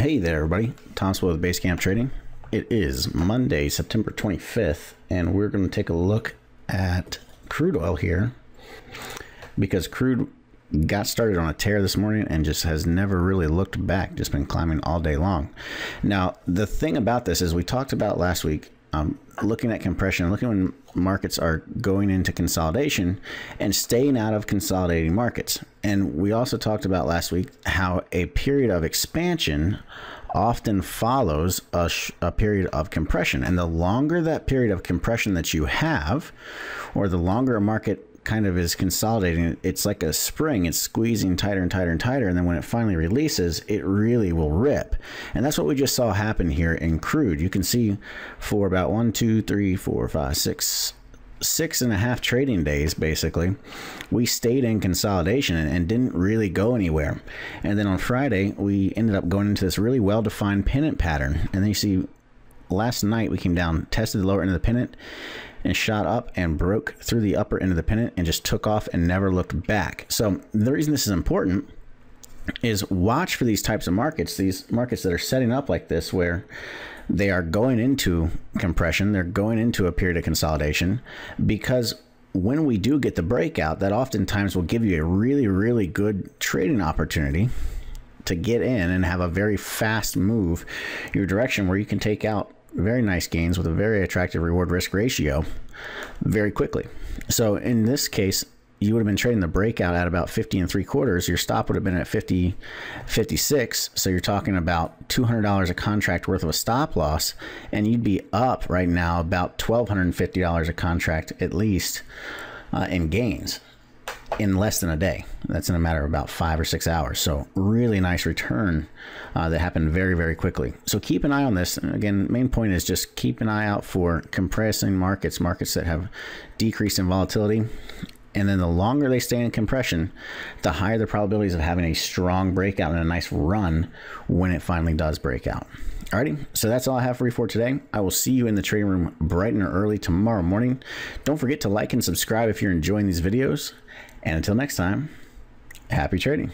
Hey there, everybody. Tom with Basecamp Trading. It is Monday, September 25th, and we're going to take a look at crude oil here because crude got started on a tear this morning and just has never really looked back, just been climbing all day long. Now, the thing about this is we talked about last week, looking at compression, looking when markets are going into consolidation and staying out of consolidating markets. And we also talked about last week how a period of expansion often follows a period of compression. And the longer that period of compression that you have, or the longer a market kind of is consolidating, it's like a spring. It's squeezing tighter and tighter and tighter, and then when it finally releases, it really will rip. And that's what we just saw happen here in crude. You can see for about 6.5 trading days, basically, we stayed in consolidation and didn't really go anywhere. And then on Friday, we ended up going into this really well-defined pennant pattern. And then you see last night we came down, tested the lower end of the pennant, and shot up and broke through the upper end of the pennant and just took off and never looked back. So the reason this is important is watch for these types of markets, these markets that are setting up like this, where they are going into compression, they're going into a period of consolidation, because when we do get the breakout, that oftentimes will give you a really, really good trading opportunity to get in and have a very fast move your direction where you can take out very nice gains with a very attractive reward risk ratio very quickly. So in this case, you would have been trading the breakout at about 50 3/4. Your stop would have been at 50.56. So you're talking about $200 a contract worth of a stop loss, and you'd be up right now about $1,250 a contract at least in gains in less than a day. That's in a matter of about 5 or 6 hours. So really nice return that happened very, very quickly. So keep an eye on this. And again, main point is just keep an eye out for compressing markets, markets that have decreased in volatility. And then the longer they stay in compression, the higher the probabilities of having a strong breakout and a nice run when it finally does break out. Alrighty, so that's all I have for you for today. I will see you in the trading room bright and early tomorrow morning. Don't forget to like and subscribe if you're enjoying these videos. And until next time, happy trading.